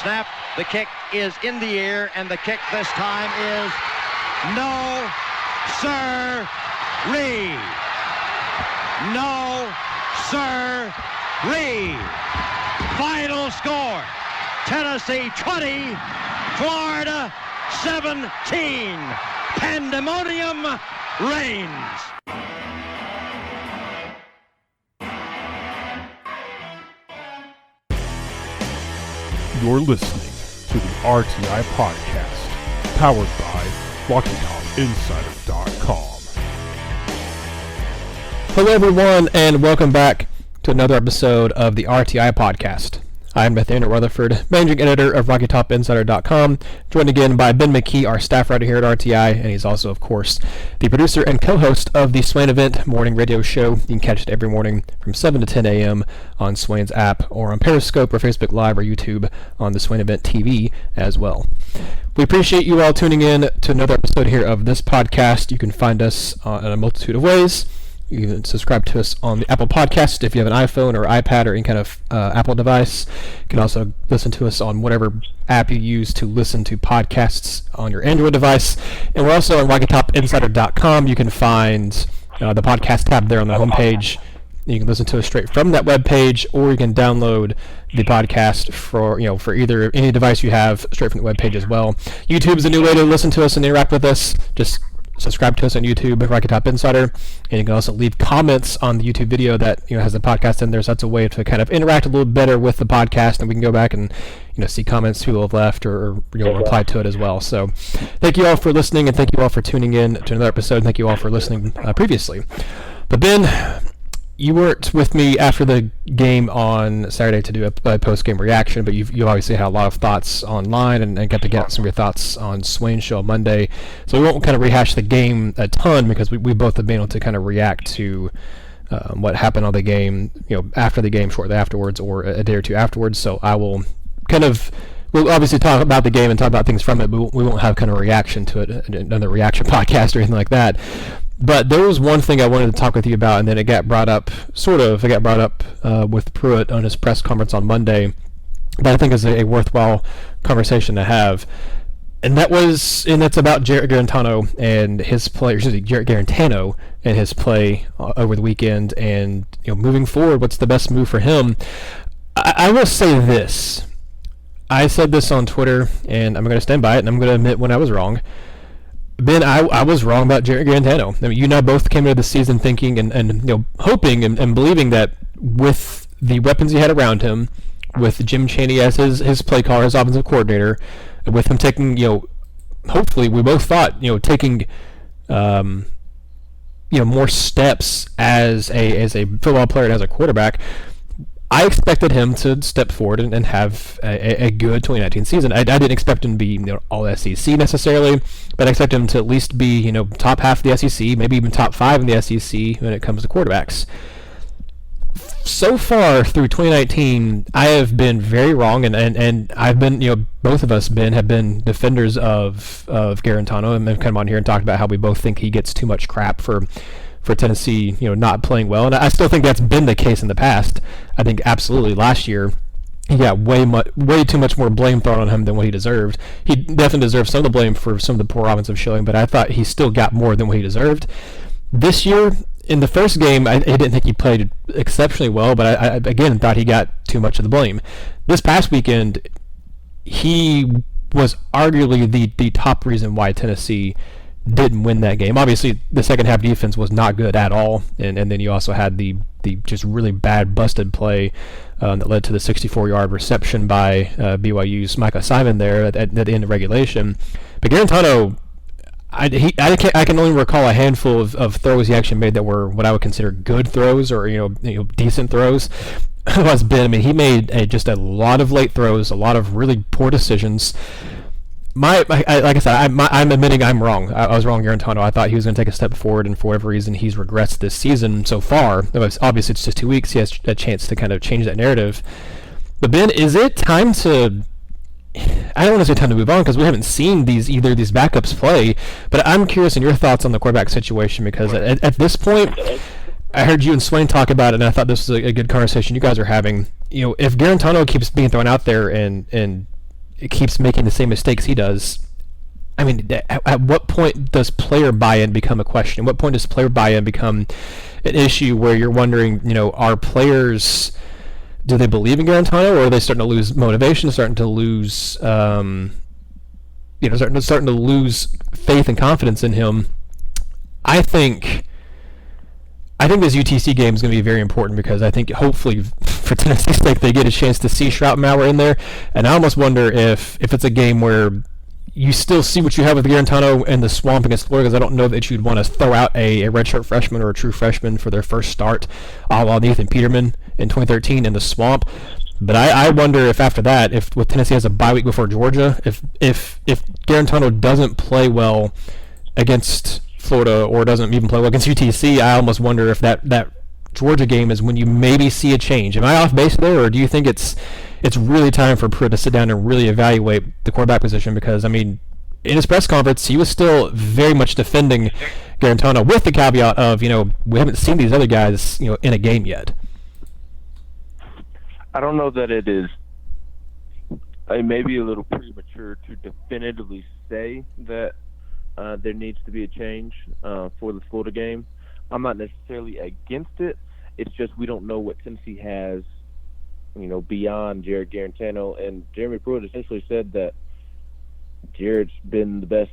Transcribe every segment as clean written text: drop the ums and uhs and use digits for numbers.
snap. The kick is in the air, and the kick this time is no, sir-ree. No, sir-ree. Final score, Tennessee 20, Florida 17. Pandemonium reigns. You're listening to the RTI Podcast, powered by RockyTopInsider.com. Hello everyone, and welcome back to another episode of the RTI Podcast. I'm Nathaniel Rutherford, managing editor of RockyTopInsider.com, joined again by Ben McKee, our staff writer here at RTI, and he's also, of course, the producer and co-host of the Swain Event morning radio show. You can catch it every morning from 7 to 10 a.m. on Swain's app, or on Periscope, or Facebook Live, or YouTube on the Swain Event TV as well. We appreciate you all tuning in to another episode here of this podcast. You can find us in a multitude of ways. You can subscribe to us on the Apple Podcast if you have an iPhone or iPad or any kind of Apple device. You can also listen to us on whatever app you use to listen to podcasts on your Android device. And we're also on RockyTopInsider.com. You can find the podcast tab there on the homepage. You can listen to us straight from that webpage, or you can download the podcast for either any device you have straight from the webpage as well. YouTube is a new way to listen to us and interact with us. Just subscribe to us on YouTube, Rocky Top Insider, and you can also leave comments on the YouTube video that has the podcast in there. So that's a way to kind of interact a little better with the podcast, and we can go back and see comments people have left or reply to it as well. So thank you all for listening, and thank you all for tuning in to another episode. Thank you all for listening previously. But Ben, you weren't with me after the game on Saturday to do a post-game reaction, but you obviously had a lot of thoughts online and got to get some of your thoughts on Swain's show Monday. So we won't kind of rehash the game a ton because we both have been able to kind of react to what happened on the game, after the game, shortly afterwards, or a day or two afterwards. So I will we'll obviously talk about the game and talk about things from it, but we won't have kind of a reaction to it, another reaction podcast or anything like that. But there was one thing I wanted to talk with you about, and then it got brought up with Pruitt on his press conference on Monday, that I think is a worthwhile conversation to have. And that's about Jarrett Guarantano and his play, Jarrett Guarantano and his play over the weekend, and moving forward, what's the best move for him? I will say this. I said this on Twitter, and I'm going to stand by it, and I'm going to admit when I was wrong. Ben, I was wrong about Jarrett Guarantano. I mean, you and I both came into the season thinking and hoping and believing that with the weapons he had around him, with Jim Chaney as his play caller, his offensive coordinator, with him taking, hopefully we both thought, taking, more steps as a football player and as a quarterback. I expected him to step forward and have a good 2019 season. I didn't expect him to be all SEC necessarily, but I expect him to at least be top half of the SEC, maybe even top 5 in the SEC when it comes to quarterbacks. So far through 2019, I have been very wrong, and I've been, both of us have been defenders of Guarantano, and come on here and talked about how we both think he gets too much crap for Tennessee, not playing well, and I still think that's been the case in the past. I think absolutely last year he got way too much more blame thrown on him than what he deserved. He definitely deserved some of the blame for some of the poor offensive showing, but I thought he still got more than what he deserved. This year, in the first game, I didn't think he played exceptionally well, but I again thought he got too much of the blame. This past weekend, he was arguably the top reason why Tennessee didn't win that game. Obviously, the second half defense was not good at all, and then you also had the just really bad busted play that led to the 64-yard reception by BYU's Micah Simon there at the end of regulation. But Guarantano, I can only recall a handful of throws he actually made that were what I would consider good throws or decent throws. He made just a lot of late throws, a lot of really poor decisions. Like I said, I'm admitting I'm wrong. I was wrong, Guarantano. I thought he was going to take a step forward, and for whatever reason, he's regressed this season so far. Obviously, it's just 2 weeks. He has a chance to kind of change that narrative. But Ben, is it time to? I don't want to say time to move on because we haven't seen either of these backups play. But I'm curious in your thoughts on the quarterback situation because at this point, I heard you and Swain talk about it, and I thought this was a good conversation you guys are having. If Guarantano keeps being thrown out there and keeps making the same mistakes he does, I mean, at what point does player buy-in become a question? At what point does player buy-in become an issue where you're wondering, are players, do they believe in Guarantano, or are they starting to lose motivation, starting to lose, starting to lose faith and confidence in him? I think this UTC game is going to be very important because I think hopefully for Tennessee's sake they get a chance to see Schraubmauer in there, and I almost wonder if it's a game where you still see what you have with Guarantano in the swamp against Florida, because I don't know that you'd want to throw out a redshirt freshman or a true freshman for their first start, a la Nathan Peterman in 2013 in the swamp. But I wonder if after that, if with Tennessee has a bye week before Georgia, if Guarantano doesn't play well against Florida or doesn't even play well against UTC, I almost wonder if that Georgia game is when you maybe see a change. Am I off base there, or do you think it's really time for Pruitt to sit down and really evaluate the quarterback position? Because, I mean, in his press conference, he was still very much defending Guarantano with the caveat of, we haven't seen these other guys, in a game yet. I don't know that it is maybe a little premature to definitively say that there needs to be a change for the Florida game. I'm not necessarily against it. It's just we don't know what Tennessee has, beyond Jarrett Guarantano. And Jeremy Pruitt essentially said that Jarrett's been the best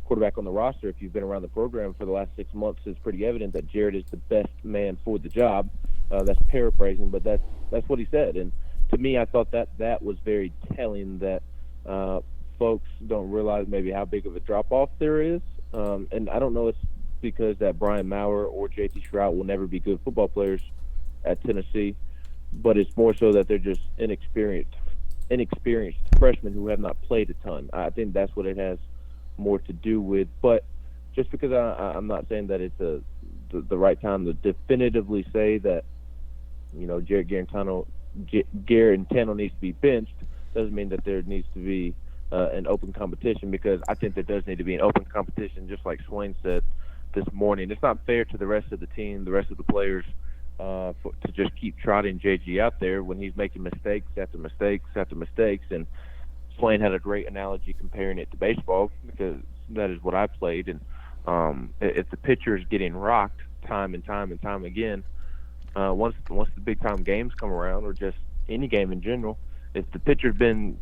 quarterback on the roster. If you've been around the program for the last 6 months, it's pretty evident that Jarrett is the best man for the job. That's paraphrasing, but that's what he said. And to me, I thought that was very telling that folks don't realize maybe how big of a drop-off there is. And I don't know it's because that Brian Maurer or J.T. Shrout will never be good football players at Tennessee, but it's more so that they're just inexperienced freshmen who have not played a ton. I think that's what it has more to do with. But just because I'm not saying that it's the right time to definitively say that, Jarrett Guarantano needs to be benched, doesn't mean that there needs to be an open competition, because I think there does need to be an open competition, just like Swain said this morning. It's not fair to the rest of the team, the rest of the players, to just keep trotting JG out there when he's making mistakes after mistakes after mistakes. And Swain had a great analogy comparing it to baseball, because that is what I played. And if the pitcher is getting rocked time and time and time again, once the big time games come around, or just any game in general, if the pitcher's been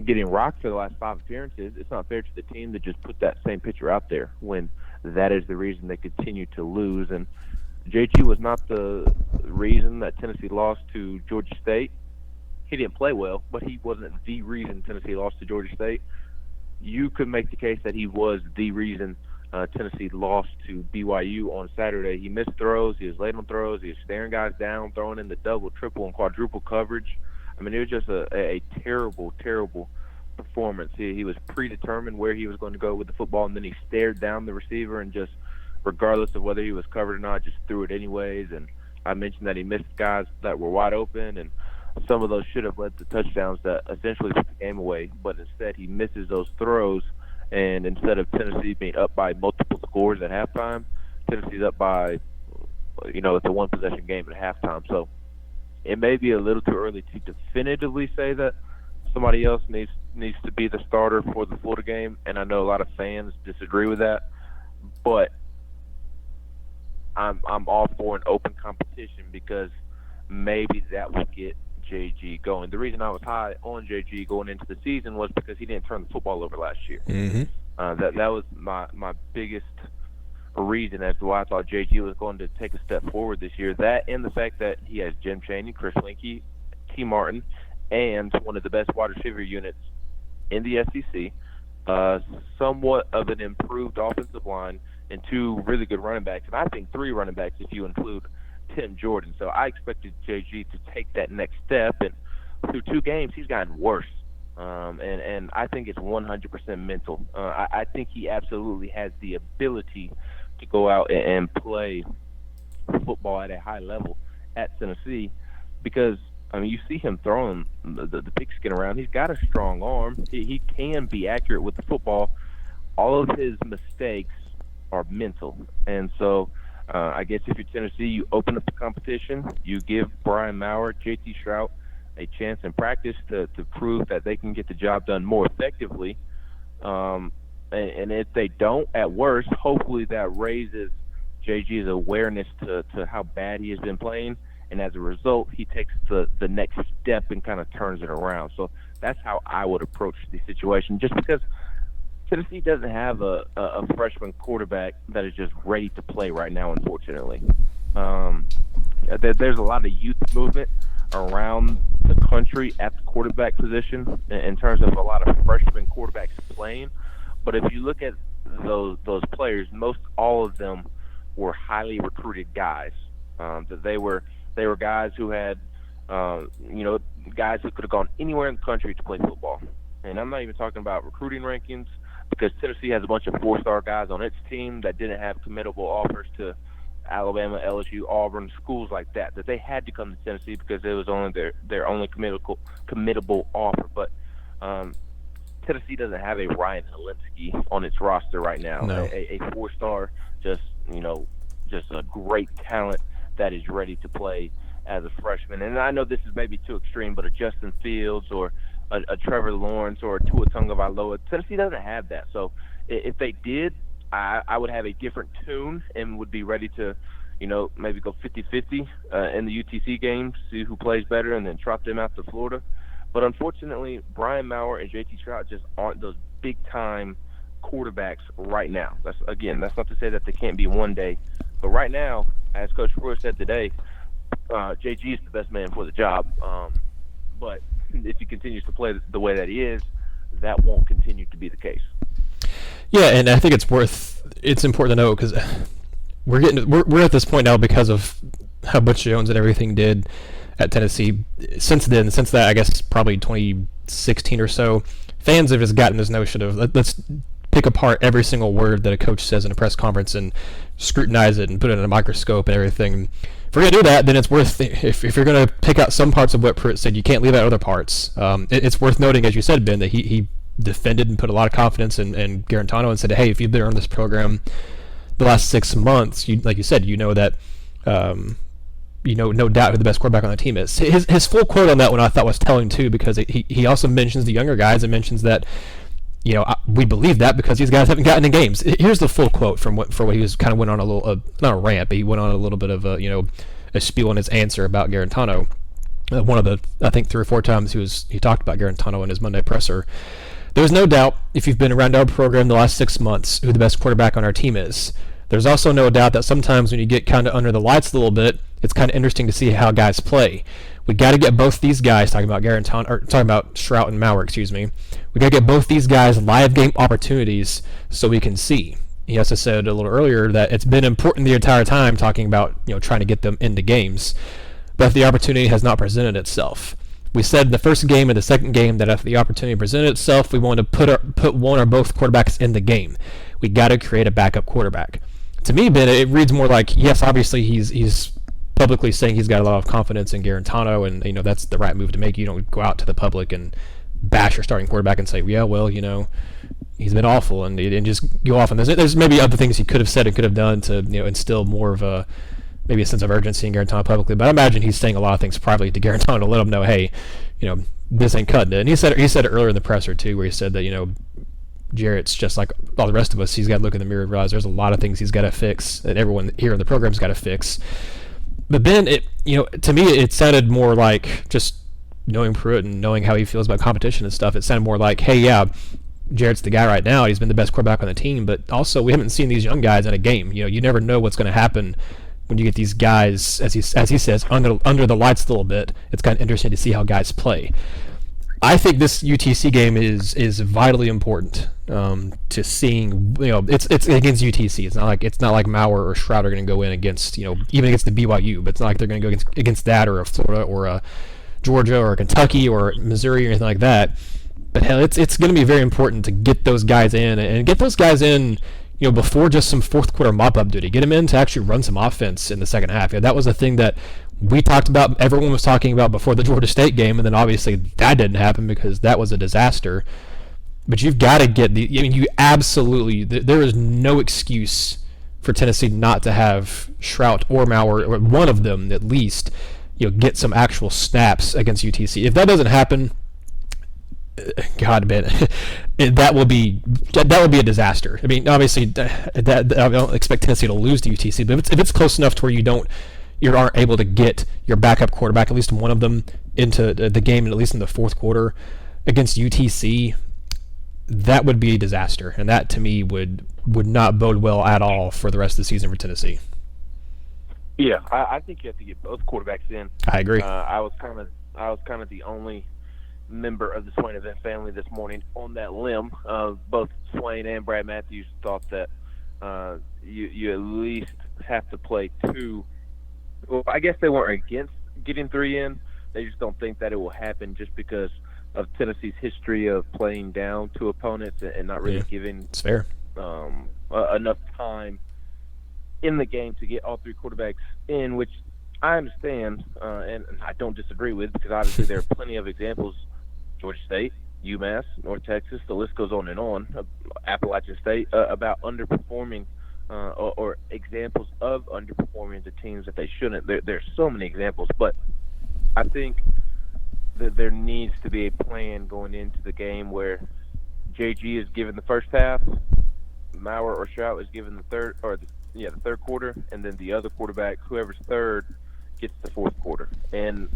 getting rocked for the last 5 appearances, it's not fair to the team to just put that same pitcher out there when that is the reason they continue to lose. And JG was not the reason that Tennessee lost to Georgia State. He didn't play well, but he wasn't the reason Tennessee lost to Georgia State. You could make the case that he was the reason Tennessee lost to BYU on Saturday. He missed throws. He was late on throws. He was staring guys down, throwing in the double, triple, and quadruple coverage. I mean, it was just a terrible, terrible performance. He was predetermined where he was going to go with the football, and then he stared down the receiver and just, regardless of whether he was covered or not, just threw it anyways. And I mentioned that he missed guys that were wide open, and some of those should have led to touchdowns that essentially put the game away. But instead, he misses those throws, and instead of Tennessee being up by multiple scores at halftime, Tennessee's up by, it's a one-possession game at halftime. So it may be a little too early to definitively say that somebody else needs to be the starter for the Florida game, and I know a lot of fans disagree with that, but I'm all for an open competition, because maybe that will get JG going. The reason I was high on JG going into the season was because he didn't turn the football over last year. Mm-hmm. That was my biggest reason as to why I thought JG was going to take a step forward this year. That and the fact that he has Jim Chaney, Chris Linke, T. Martin, and one of the best wide receiver units in the SEC, somewhat of an improved offensive line, and 2 really good running backs, and I think 3 running backs if you include Tim Jordan. So I expected JG to take that next step, and through 2 games he's gotten worse. And I think it's 100% mental. I think he absolutely has the ability to go out and play football at a high level at Tennessee, because you see him throwing the pigskin around. He's got a strong arm. He can be accurate with the football. All of his mistakes are mental. And so I guess if you're Tennessee, you open up the competition. You give Brian Maurer, J.T. Shrout a chance in practice to prove that they can get the job done more effectively. And if they don't, at worst, hopefully that raises JG's awareness to how bad he has been playing, and as a result, he takes the next step and kind of turns it around. So that's how I would approach the situation, just because Tennessee doesn't have a freshman quarterback that is just ready to play right now, unfortunately. There's a lot of youth movement around the country at the quarterback position in terms of a lot of freshman quarterbacks playing. But if you look at those players, most all of them were highly recruited guys. That they were guys who had, guys who could have gone anywhere in the country to play football. And I'm not even talking about recruiting rankings, because Tennessee has a bunch of 4-star guys on its team that didn't have committable offers to Alabama, LSU, Auburn, schools like that they had to come to Tennessee because it was only their only committable offer. But Tennessee doesn't have a Ryan Hilinski on its roster right now. No. A 4-star, just a great talent that is ready to play as a freshman. And I know this is maybe too extreme, but a Justin Fields or a Trevor Lawrence or a Tua Tagovailoa, Tennessee doesn't have that. So if they did, I would have a different tune and would be ready to, maybe go 50-50 in the UTC games, see who plays better, and then trot them out to Florida. But unfortunately, Brian Maurer and JT Stroud just aren't those big-time quarterbacks right now. That's not to say that they can't be one day. But right now, as Coach Brewer said today, JG is the best man for the job. But if he continues to play the way that he is, that won't continue to be the case. Yeah, and I think it's important to know, because we're at this point now because of how Butch Jones and everything did at Tennessee. Since that, I guess probably 2016 or so, fans have just gotten this notion of let's pick apart every single word that a coach says in a press conference and scrutinize it and put it in a microscope and everything. If we're going to do that, then it's worth, if you're going to pick out some parts of what Pruitt said, you can't leave out other parts. It's worth noting, as you said, Ben, that he defended and put a lot of confidence in Guarantano and said, hey, if you've been around this program the last 6 months, like you said, no doubt who the best quarterback on the team is. His full quote on that one I thought was telling too, because he also mentions the younger guys and mentions that, we believe that because these guys haven't gotten in games. Here's the full quote for what he was kind of went on a little, not a rant, but he went on a little bit of a spiel in his answer about Guarantano. One of the, I think 3 or 4 times he talked about Guarantano in his Monday presser. There's no doubt, if you've been around our program the last 6 months, who the best quarterback on our team is. There's also no doubt that sometimes when you get kind of under the lights a little bit, it's kind of interesting to see how guys play. We got to get both these guys, talking about Stroud and Maurer, excuse me. We got to get both these guys live game opportunities so we can see. He also said a little earlier that it's been important the entire time, talking about trying to get them into games, but the opportunity has not presented itself. We said in the first game and the second game that if the opportunity presented itself, we wanted to put one or both quarterbacks in the game. We got to create a backup quarterback. To me, Ben, it reads more like, yes, obviously he's publicly saying he's got a lot of confidence in Guarantano, and that's the right move to make. You don't go out to the public and bash your starting quarterback and say, yeah, well, he's been awful, and just go off. And there's maybe other things he could have said and could have done to instill more of maybe a sense of urgency in Guarantano publicly. But I imagine he's saying a lot of things privately to Guarantano to let him know, hey, this ain't cutting it. And he said it earlier in the presser too, where he said that Jarrett's just like all the rest of us. He's got to look in the mirror and realize there's a lot of things he's got to fix, that everyone here in the program's got to fix. But Ben, to me, it sounded more like, just knowing Pruitt and knowing how he feels about competition and stuff, it sounded more like, hey, yeah, Jarrett's the guy right now. He's been the best quarterback on the team, but also we haven't seen these young guys in a game. You never know what's going to happen when you get these guys, as he says, under the lights a little bit. It's kind of interesting to see how guys play. I think this UTC game is vitally important to seeing. It's against UTC. It's not like Maurer or Stroud are going to go in against even against the BYU, but it's not like they're going to go against that or a Florida or a Georgia or a Kentucky or Missouri or anything like that. But hell, it's going to be very important to get those guys in and get those guys in. Before just some fourth quarter mop-up duty, get them in to actually run some offense in the second half. That was a thing that we talked about, everyone was talking about before the Georgia State game, and then obviously that didn't happen because that was a disaster. But you've got to get there is no excuse for Tennessee not to have Stroud or Maurer, or one of them at least, get some actual snaps against UTC. If that doesn't happen, God, man, that will be a disaster. I mean, obviously, that I don't expect Tennessee to lose to UTC, but if it's close enough to where you aren't able to get your backup quarterback, at least one of them, into the game, at least in the fourth quarter against UTC, that would be a disaster, and that to me would not bode well at all for the rest of the season for Tennessee. Yeah, I think you have to get both quarterbacks in. I agree. I was kind of the only member of the Swain event family this morning on that limb. Both Swain and Brad Matthews thought that you at least have to play 2. Well, I guess they weren't against getting 3 in. They just don't think that it will happen just because of Tennessee's history of playing down to opponents and not really giving it's fair. Enough time in the game to get all 3 quarterbacks in, which I understand and I don't disagree with, because obviously there are plenty of examples. Georgia State, UMass, North Texas, the list goes on and on, Appalachian State, about underperforming or examples of underperforming the teams that they shouldn't. There's so many examples, but I think that there needs to be a plan going into the game where JG is given the first half, Maurer or Strout is given the third quarter, and then the other quarterback, whoever's third, gets the fourth quarter. And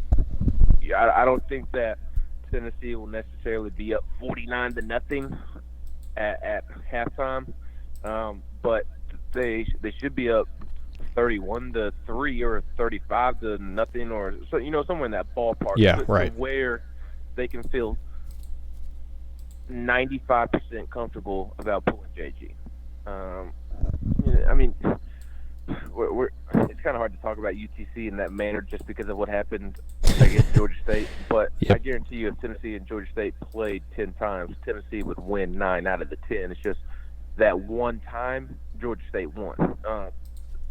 I don't think that Tennessee will necessarily be up 49-0 at halftime, but they should be up 31-3 or 35-0, or so, somewhere in that ballpark. Yeah, right. Where they can feel 95% comfortable about pulling JG. I mean, it's kind of hard to talk about UTC in that manner just because of what happened against Georgia State. But I guarantee you, if Tennessee and Georgia State played 10 times, Tennessee would win 9 out of the 10. It's just that one time Georgia State won. I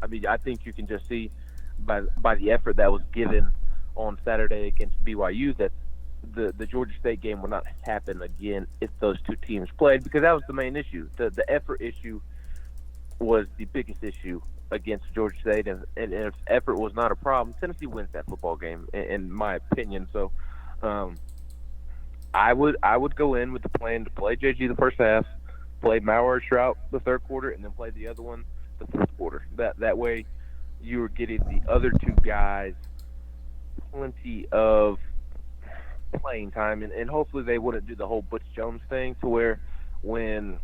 mean, I think you can just see by the effort that was given on Saturday against BYU that the Georgia State game will not happen again if those 2 teams played, because that was the main issue. The effort issue was the biggest issue against Georgia State, and if effort was not a problem, Tennessee wins that football game, in my opinion. So I would go in with the plan to play JG the first half, play Maurer or Strout the third quarter, and then play the other one the fourth quarter. That way you were getting the other 2 guys plenty of playing time, and hopefully they wouldn't do the whole Butch Jones thing to where when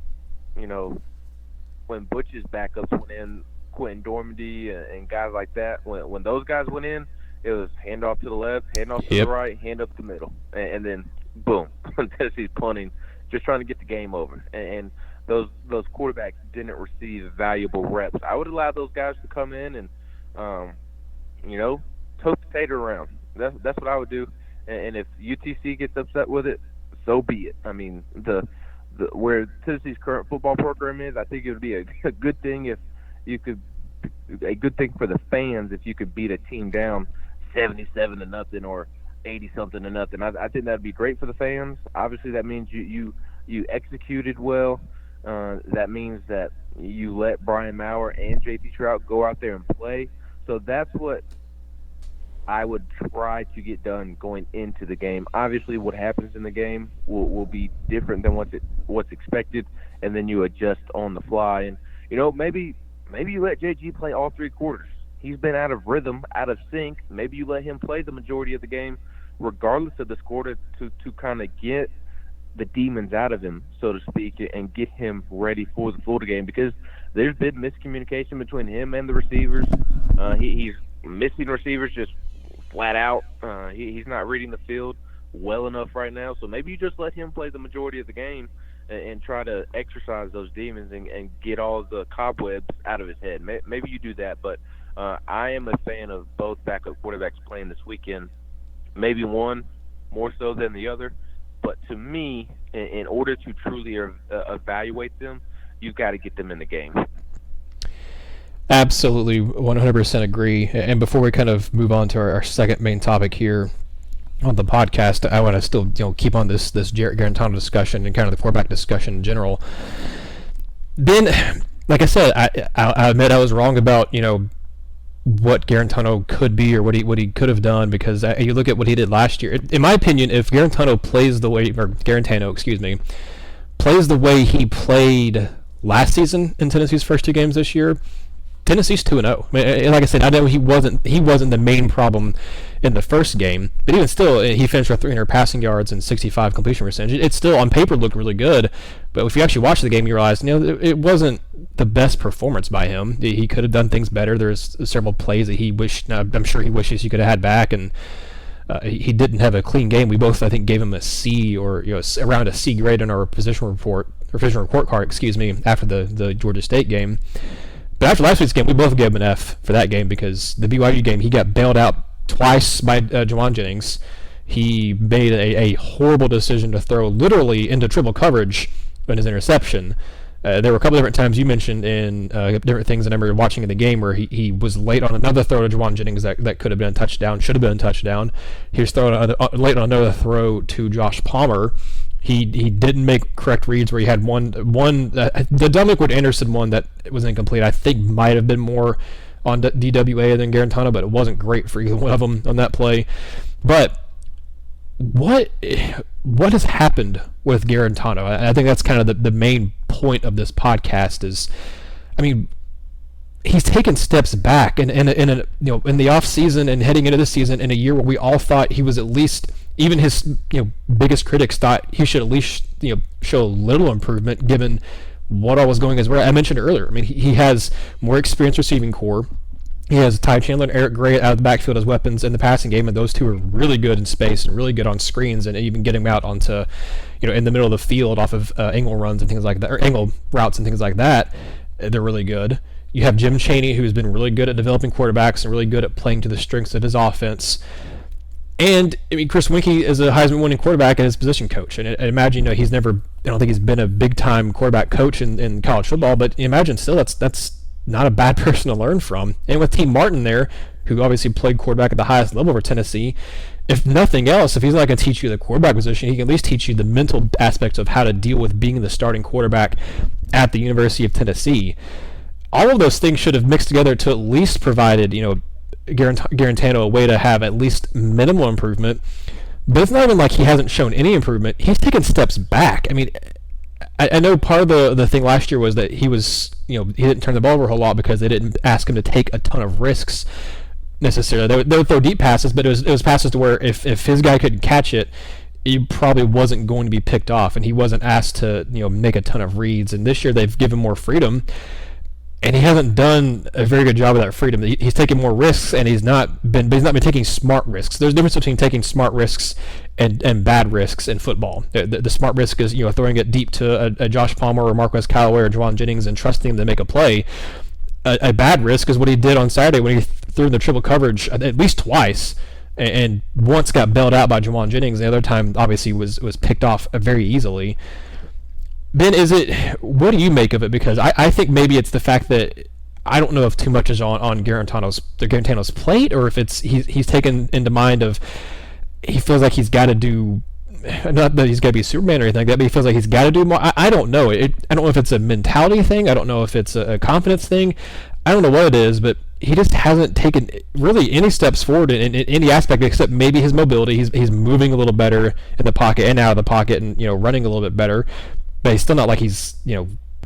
Butch's backups went in, Quentin Dormady and guys like that, when those guys went in, it was hand off to the left, hand off to the right, hand up the middle, and then boom, Tennessee's punting, just trying to get the game over. And those quarterbacks didn't receive valuable reps. I would allow those guys to come in and toast the tater around. That's what I would do. And if UTC gets upset with it, so be it. I mean, where Tennessee's current football program is, I think it would be a good thing if you could, a good thing for the fans if you could beat a team down 77-0 or 80-something-0. I think that'd be great for the fans. Obviously, that means you executed well. That means that you let Brian Maurer and J.P. Strout go out there and play. So that's what I would try to get done going into the game. Obviously, what happens in the game will be different than what's expected, and then you adjust on the fly. And maybe you let JG play all 3 quarters. He's been out of rhythm, out of sync. Maybe you let him play the majority of the game, regardless of the score, to kind of get the demons out of him, so to speak, and get him ready for the Florida game, because there's been miscommunication between him and the receivers. He's missing receivers just flat out. He's not reading the field well enough right now, so maybe you just let him play the majority of the game and try to exercise those demons and get all the cobwebs out of his head. Maybe you do that, but I am a fan of both backup quarterbacks playing this weekend, maybe one more so than the other. But to me, in order to truly evaluate them, you've got to get them in the game. Absolutely, 100% agree. And before we kind of move on to our second main topic here on the podcast, I want to still keep on this Jarrett Guarantano discussion and kind of the quarterback discussion in general. Ben, like I said, I admit I was wrong about what Guarantano could be or what he could have done, because you look at what he did last year. In my opinion, if Guarantano plays the way, or Guarantano, excuse me, plays the way he played last season in Tennessee's first 2 games this year, Tennessee's 2-0. I mean, like I said, I know he wasn't the main problem in the first game, but even still, he finished with 300 passing yards and 65 completion percentage. It still, on paper, looked really good, but if you actually watch the game, you realize, it wasn't the best performance by him. He could have done things better. There's several plays that I'm sure he wishes he could have had back, and he didn't have a clean game. We both, I think, gave him a C, or around a C grade in our position report card, after the Georgia State game. But after last week's game, we both gave him an F for that game, because the BYU game, he got bailed out twice by Juwan Jennings. He made a horrible decision to throw literally into triple coverage in his interception. There were a couple different times you mentioned in different things that I remember watching in the game where he was late on another throw to Juwan Jennings that could have been a touchdown, should have been a touchdown. He was late on another throw to Josh Palmer. He didn't make correct reads where he had the Dominic Anderson one that was incomplete, I think might have been more on DWA than Guarantano, but it wasn't great for either one of them on that play. But what has happened with Guarantano? I think that's kind of the main point of this podcast is, I mean, he's taken steps back in the off season and heading into this season in a year where we all thought he was at least, even his biggest critics thought he should at least show a little improvement given what all was going his way. I mentioned earlier, I mean, he has more experienced receiving core. He has Ty Chandler and Eric Gray out of the backfield as weapons in the passing game, and those two are really good in space and really good on screens, and even getting him out onto, in the middle of the field off of angle runs and things like that, or angle routes and things like that. They're really good. You have Jim Chaney, who's been really good at developing quarterbacks and really good at playing to the strengths of his offense. And I mean, Chris Weinke is a Heisman-winning quarterback and his position coach. And I imagine, I don't think he's been a big-time quarterback coach in college football, but imagine still that's not a bad person to learn from. And with Team Martin there, who obviously played quarterback at the highest level for Tennessee, if nothing else, if he's not going to teach you the quarterback position, he can at least teach you the mental aspects of how to deal with being the starting quarterback at the University of Tennessee. All of those things should have mixed together to at least provided, Guarantano a way to have at least minimal improvement. But it's not even like he hasn't shown any improvement. He's taken steps back. I mean, I know part of the thing last year was that he was, he didn't turn the ball over a whole lot because they didn't ask him to take a ton of risks necessarily. They would throw deep passes, but it was passes to where if his guy couldn't catch it, he probably wasn't going to be picked off, and he wasn't asked to make a ton of reads. And this year they've given more freedom, and he hasn't done a very good job of that freedom. He's taken more risks, and he's not been taking smart risks. There's a difference between taking smart risks and bad risks in football. The smart risk is throwing it deep to a Josh Palmer or Marquez Callaway or Juwan Jennings and trusting him to make a play. A bad risk is what he did on Saturday when he threw in the triple coverage at least twice, and once got bailed out by Juwan Jennings. The other time, obviously, was picked off very easily. Ben, what do you make of it? Because I think maybe it's the fact that I don't know if too much is on Guarantano's plate, or if it's he's taken into mind of he feels like he's got to do, not that he's got to be Superman or anything like that, but he feels like he's got to do more. I don't know. I don't know if it's a mentality thing. I don't know if it's a confidence thing. I don't know what it is, but he just hasn't taken really any steps forward in any aspect except maybe his mobility. He's moving a little better in the pocket and out of the pocket, and running a little bit better. But he's still not like he's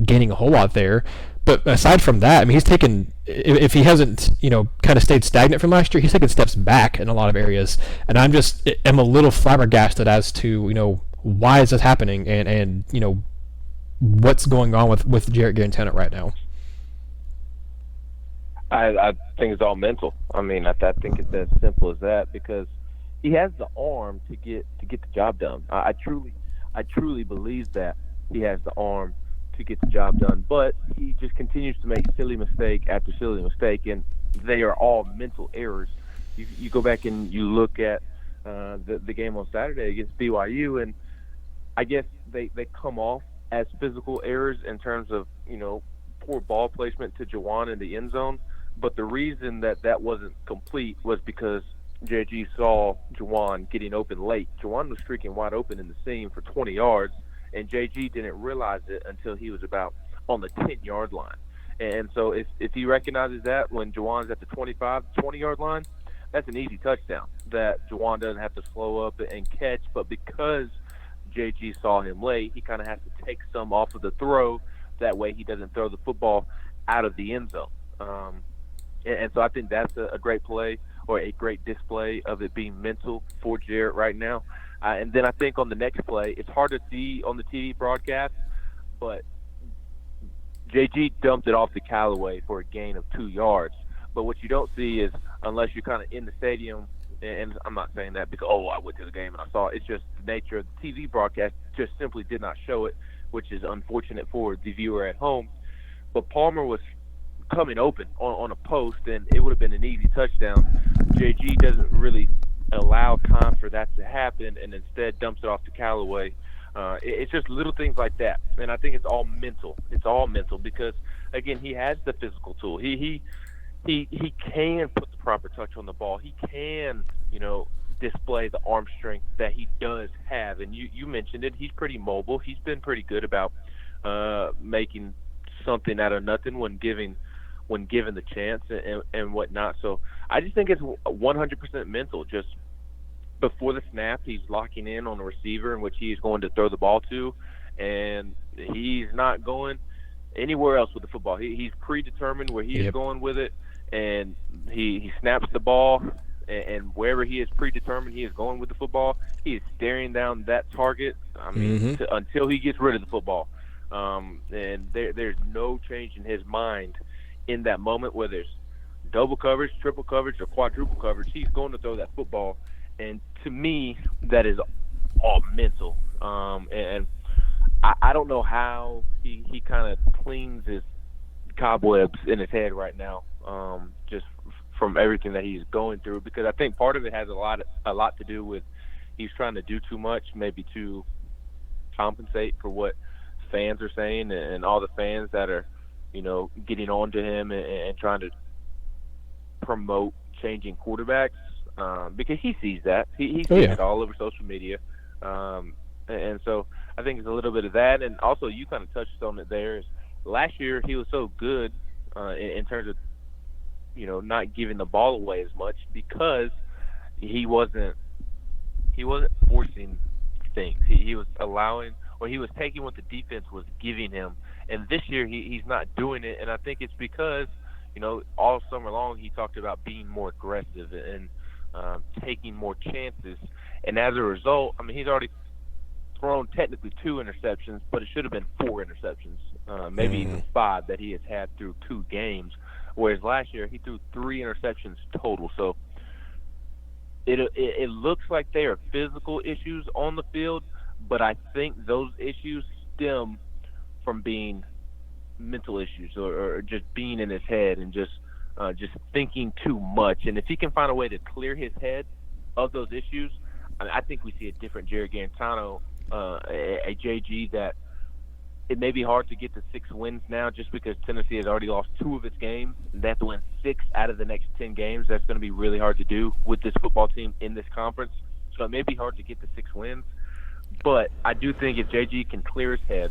gaining a whole lot there. But aside from that, I mean, he's taken, if he hasn't kind of stayed stagnant from last year, he's taken steps back in a lot of areas. And I'm a little flabbergasted as to why is this happening, and what's going on with Jarrett Guarantano right now. I think it's all mental. I mean, I think it's as simple as that, because he has the arm to get the job done. I truly believe that he has the arm to get the job done, but he just continues to make silly mistake after silly mistake, and they are all mental errors. You go back and you look at the game on Saturday against BYU, and I guess they come off as physical errors in terms of poor ball placement to Juwan in the end zone. But the reason that wasn't complete was because JG saw Juwan getting open late. Juwan was streaking wide open in the seam for 20 yards, and JG didn't realize it until he was about on the 10-yard line. And so if he recognizes that when Juwan's at the 25, 20-yard line, that's an easy touchdown that Juwan doesn't have to slow up and catch. But because JG saw him late, he kind of has to take some off of the throw. That way he doesn't throw the football out of the end zone. And so I think that's a great play, or a great display of it being mental for Jarrett right now. And then I think on the next play, it's hard to see on the TV broadcast, but JG dumped it off to Callaway for a gain of 2 yards. But what you don't see is, unless you're kind of in the stadium, and I'm not saying that because, I went to the game and I saw it. It's just the nature of the TV broadcast just simply did not show it, which is unfortunate for the viewer at home. But Palmer was coming open on a post, and it would have been an easy touchdown. JG doesn't really allow time for that to happen, and instead dumps it off to Callaway. It's just little things like that, and I think it's all mental. It's all mental because, again, he has the physical tool. He can put the proper touch on the ball. He can, display the arm strength that he does have. And you mentioned it. He's pretty mobile. He's been pretty good about making something out of nothing when given the chance and whatnot. So I just think it's 100% mental. Just before the snap, he's locking in on the receiver in which he is going to throw the ball to, and he's not going anywhere else with the football. He's predetermined where he is going with it, and he snaps the ball, and wherever he is predetermined he is going with the football, he is staring down that target until he gets rid of the football. And there's no change in his mind in that moment, whether it's double coverage, triple coverage, or quadruple coverage. He's going to throw that football. And to me, that is all mental. And I don't know how he kind of cleans his cobwebs in his head right now, just from everything that he's going through, because I think part of it has a lot to do with he's trying to do too much, maybe to compensate for what fans are saying and all the fans that are, getting on to him and trying to promote changing quarterbacks, because he sees that. He sees it all over social media. And so I think it's a little bit of that. And also you kind of touched on it there. Is last year he was so good in terms of, not giving the ball away as much because he wasn't forcing things. He was allowing, or he was taking what the defense was giving him. And this year he's not doing it. And I think it's because, all summer long he talked about being more aggressive and taking more chances. And as a result, he's already thrown technically 2 interceptions, but it should have been 4 interceptions, maybe even 5 that he has had through 2 games. Whereas last year he threw 3 interceptions total. So it looks like they are physical issues on the field, but I think those issues stem from being mental issues or just being in his head and just thinking too much. And if he can find a way to clear his head of those issues, I think we see a different Jarrett Guarantano, a JG that it may be hard to get to 6 wins now just because Tennessee has already lost 2 of its games. They have to win 6 out of the next 10 games. That's going to be really hard to do with this football team in this conference. So it may be hard to get to 6 wins. But I do think if JG can clear his head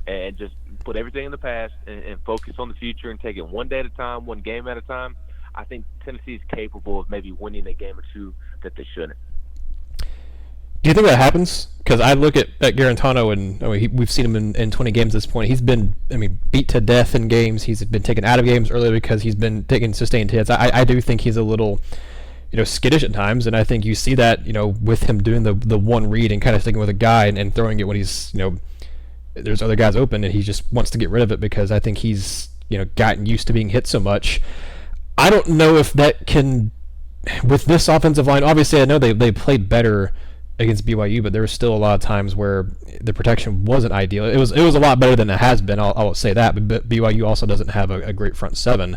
and just put everything in the past and focus on the future and take it one day at a time, one game at a time, I think Tennessee is capable of maybe winning a game or 2 that they shouldn't. Do you think that happens? Because I look at Guarantano, and we've seen him in 20 games at this point. He's been, beat to death in games. He's been taken out of games earlier because he's been taking sustained hits. I do think he's a little, skittish at times, and I think you see that, with him doing the one read and kind of sticking with a guy and throwing it when he's, there's other guys open, and he just wants to get rid of it because I think he's, gotten used to being hit so much. I don't know if that can, with this offensive line, obviously I know they played better against BYU, but there were still a lot of times where the protection wasn't ideal. It was a lot better than it has been. I'll say that, but BYU also doesn't have a great front 7.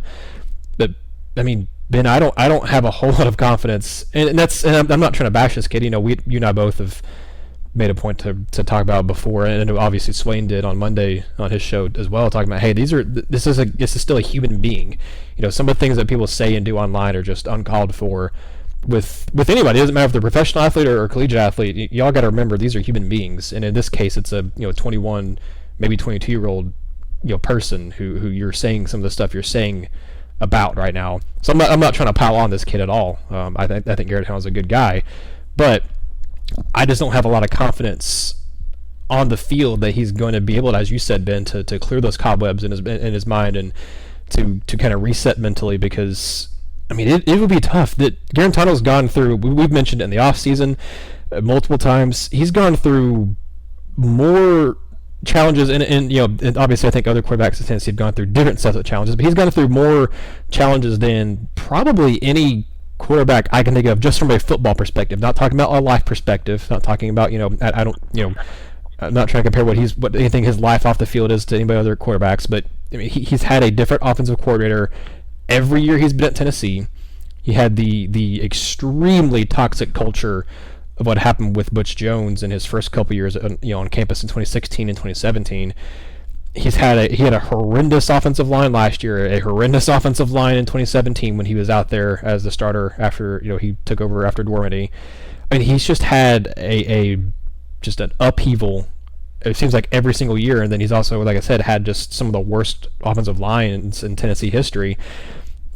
But Ben, I don't have a whole lot of confidence, and I'm not trying to bash this kid. You and I both have made a point to talk about it before, and obviously Swain did on Monday on his show as well, talking about, hey, this is still a human being. Some of the things that people say and do online are just uncalled for. With anybody, it doesn't matter if they're a professional athlete or a collegiate athlete. Y'all got to remember these are human beings, and in this case, it's a 21, maybe 22-year-old person who you're saying some of the stuff you're saying about right now. So I'm not trying to pile on this kid at all. I think Guarantano is a good guy, but I just don't have a lot of confidence on the field that he's going to be able to, as you said, Ben, to clear those cobwebs in his mind and to kind of reset mentally, because I mean it would be tough. That Guarantano's gone through, we've mentioned it in the off season multiple times, he's gone through more challenges, and and obviously I think other quarterbacks in Tennessee have gone through different sets of challenges, but he's gone through more challenges than probably any quarterback I can think of, just from a football perspective. Not talking about a life perspective, not talking about I don't I'm not trying to compare what anything his life off the field is to anybody other quarterbacks, but I mean, he's had a different offensive coordinator every year he's been at Tennessee. He had the extremely toxic culture of what happened with Butch Jones in his first couple years on campus in 2016 and 2017. He had a horrendous offensive line last year, a horrendous offensive line in 2017 when he was out there as the starter after he took over after Dormady. I mean, he's just had just an upheaval, it seems like, every single year, and then he's also, like I said, had just some of the worst offensive lines in Tennessee history.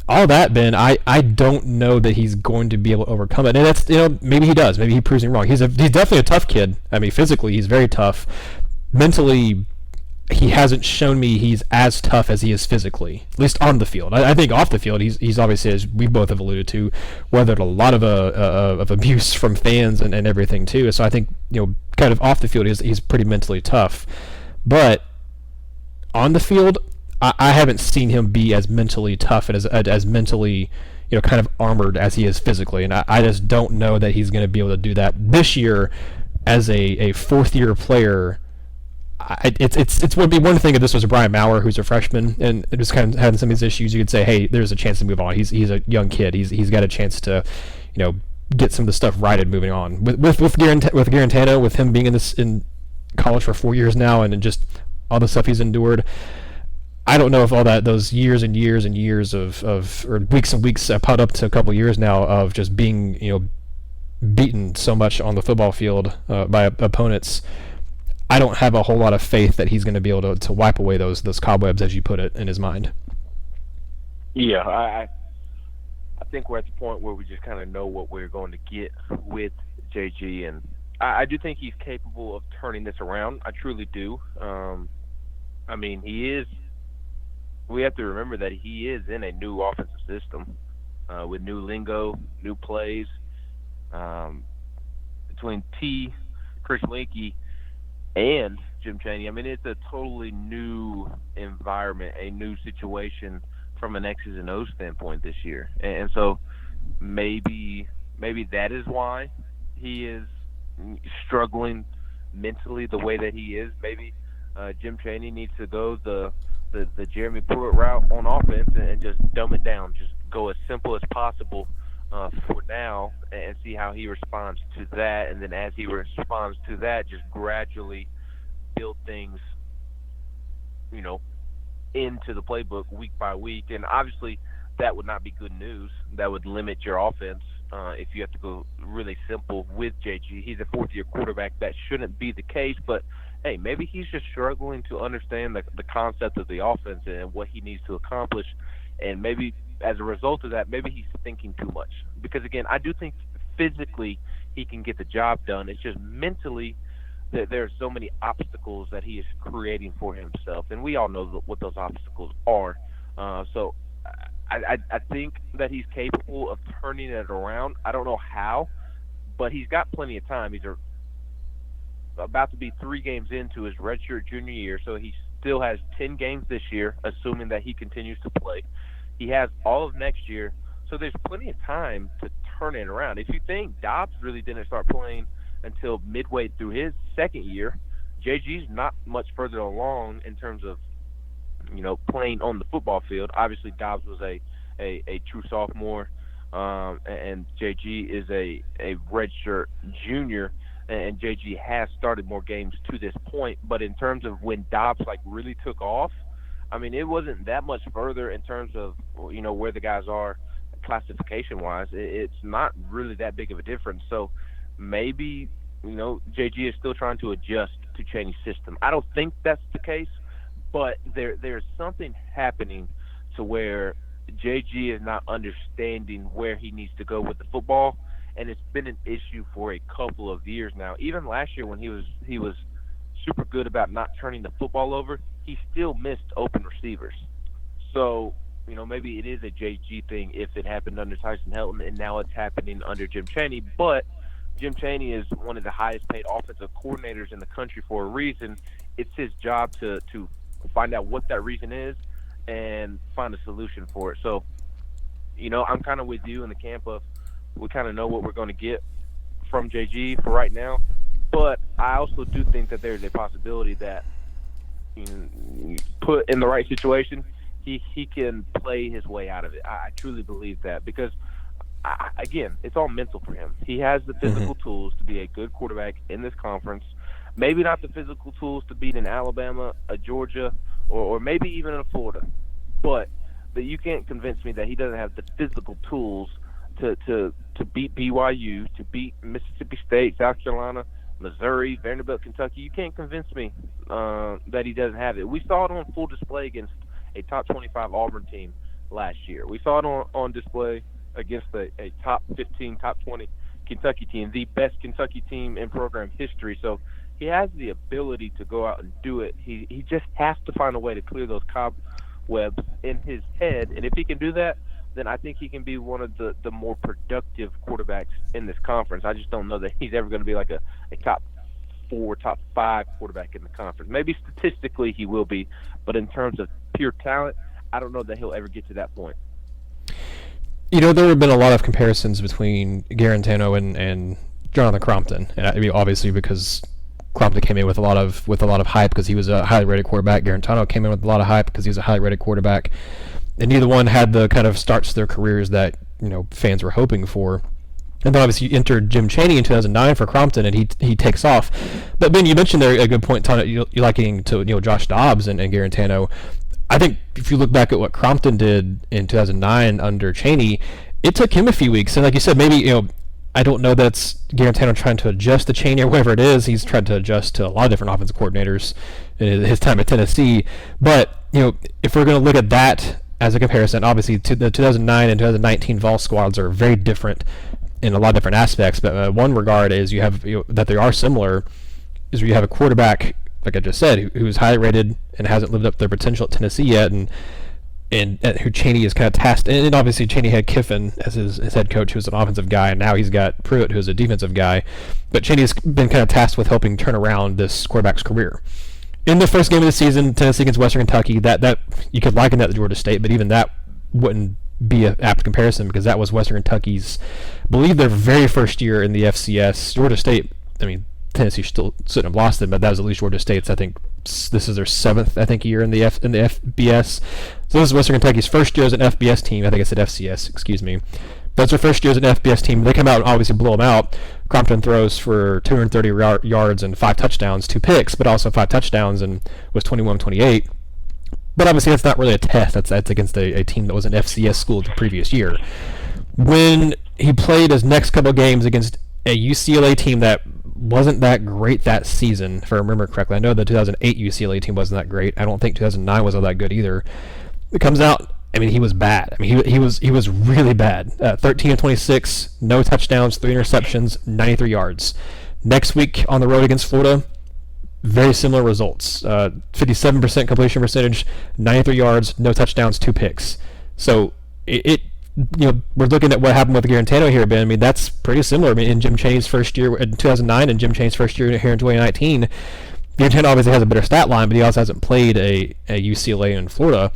All that, Ben, I don't know that he's going to be able to overcome it, and that's maybe he does, maybe he proves me wrong. He's definitely a tough kid. I mean, physically he's very tough. Mentally, he hasn't shown me he's as tough as he is physically, at least on the field. I think off the field, he's obviously, as we both have alluded to, weathered a lot of abuse from fans and everything too. So I think kind of off the field, he's pretty mentally tough, but on the field, I haven't seen him be as mentally tough and as mentally kind of armored as he is physically, and I just don't know that he's going to be able to do that this year as a fourth year player. It's would be one thing if this was a Brian Maurer who's a freshman and just kind of having some of these issues. You could say, hey, there's a chance to move on. He's a young kid. He's got a chance to, get some of the stuff righted moving on. With Guarantano, with him being in college for 4 years now, and just all the stuff he's endured, I don't know if all those years and years and years or weeks and weeks piled up to a couple years now of just being beaten so much on the football field by opponents. I don't have a whole lot of faith that he's going to be able to wipe away those cobwebs, as you put it, in his mind. Yeah, I think we're at the point where we just kind of know what we're going to get with JG, and I do think he's capable of turning this around. I truly do. I mean, he is. We have to remember that he is in a new offensive system with new lingo, new plays. Between Chris Winkie, and Jim Chaney, I mean, it's a totally new environment, a new situation from an X's and O's standpoint this year. And so maybe that is why he is struggling mentally the way that he is. Maybe Jim Chaney needs to go the Jeremy Pruitt route on offense and just dumb it down, just go as simple as possible for now, and see how he responds to that. And then as he responds to that, just gradually build things, into the playbook week by week. And obviously that would not be good news. That would limit your offense if you have to go really simple with JG. He's a fourth-year quarterback. That shouldn't be the case, but hey, maybe he's just struggling to understand the concept of the offense and what he needs to accomplish. And maybe as a result of that, maybe he's thinking too much. Because, again, I do think physically he can get the job done. It's just mentally that there are so many obstacles that he is creating for himself. And we all know what those obstacles are. So I think that he's capable of turning it around. I don't know how, but he's got plenty of time. He's about to be 3 games into his redshirt junior year, so he still has 10 games this year, assuming that he continues to play. He has all of next year, so there's plenty of time to turn it around. If you think Dobbs really didn't start playing until midway through his second year, JG's not much further along in terms of, playing on the football field. Obviously, Dobbs was a true sophomore, and JG is a redshirt junior, and JG has started more games to this point. But in terms of when Dobbs really took off, I mean, it wasn't that much further in terms of where the guys are classification wise. It's not really that big of a difference. So maybe JG is still trying to adjust to Chaney's system. I don't think that's the case, but there's something happening to where JG is not understanding where he needs to go with the football, and it's been an issue for a couple of years now. Even last year when he was super good about not turning the football over, he still missed open receivers. So, maybe it is a JG thing if it happened under Tyson Helton, and now it's happening under Jim Chaney. But Jim Chaney is one of the highest paid offensive coordinators in the country for a reason. It's his job to find out what that reason is and find a solution for it. So, I'm kind of with you in the camp of we kind of know what we're going to get from JG for right now. But I also do think that there's a possibility that put in the right situation, he can play his way out of it. I truly believe that because, again, it's all mental for him. He has the physical tools to be a good quarterback in this conference. Maybe not the physical tools to beat an Alabama, a Georgia, or maybe even a Florida. But you can't convince me that he doesn't have the physical tools to beat BYU, to beat Mississippi State, South Carolina, Missouri, Vanderbilt, Kentucky. You can't convince me that he doesn't have it. We saw it on full display against a top 25 Auburn team last year. We saw it on display against a top 15, top 20 Kentucky team, the best Kentucky team in program history. So he has the ability to go out and do it. He just has to find a way to clear those cobwebs in his head. And if he can do that, then I think he can be one of the more productive quarterbacks in this conference. I just don't know that he's ever going to be like a top 4, top 5 quarterback in the conference. Maybe statistically he will be, but in terms of pure talent, I don't know that he'll ever get to that point. There have been a lot of comparisons between Guarantano and Jonathan Crompton, and obviously because Crompton came in with a lot of hype because he was a highly rated quarterback. Guarantano came in with a lot of hype because he was a highly rated quarterback, and neither one had the kind of starts to their careers that fans were hoping for. And then obviously you entered Jim Chaney in 2009 for Crompton, and he takes off. But Ben, you mentioned there a good point, you liking to Josh Dobbs and Guarantano. I think if you look back at what Crompton did in 2009 under Chaney, it took him a few weeks. And like you said, maybe I don't know that it's Guarantano trying to adjust to Chaney or whatever it is. He's tried to adjust to a lot of different offensive coordinators in his time at Tennessee. But if we're going to look at that as a comparison, obviously the 2009 and 2019 Vols squads are very different in a lot of different aspects. But one regard is you have that they are similar is where you have a quarterback, like I just said, who's highly rated and hasn't lived up to their potential at Tennessee yet, and who Chaney is kind of tasked. And obviously Chaney had Kiffin as his head coach, who's an offensive guy, and now he's got Pruitt, who's a defensive guy. But Chaney's been kind of tasked with helping turn around this quarterback's career. In the first game of the season, Tennessee against Western Kentucky, that you could liken that to Georgia State, but even that wouldn't be an apt comparison because that was Western Kentucky's, I believe, their very first year in the FCS. Georgia State, Tennessee still shouldn't have lost them, but that was at least Georgia State's. I think this is their 7th, year in the FBS. So this is Western Kentucky's first year as an FBS team. I think I said FCS. Excuse me. That's their first year as an FBS team. They come out and obviously blow them out. Crompton throws for 230 yards and 5 touchdowns, 2 picks, but also 5 touchdowns and was 21-28. But obviously that's not really a test. That's against a team that was an FCS school the previous year. When he played his next couple games against a UCLA team that wasn't that great that season, if I remember correctly. I know the 2008 UCLA team wasn't that great. I don't think 2009 was all that good either. It comes out, he was bad. He was really bad. 13-26, no touchdowns, 3 interceptions, 93 yards. Next week on the road against Florida, very similar results. 57% completion percentage, 93 yards, no touchdowns, 2 picks. So we're looking at what happened with Guarantano here, Ben. That's pretty similar. In Jim Chaney's first year in 2009 and Jim Chaney's first year here in 2019, Guarantano obviously has a better stat line, but he also hasn't played a UCLA in Florida.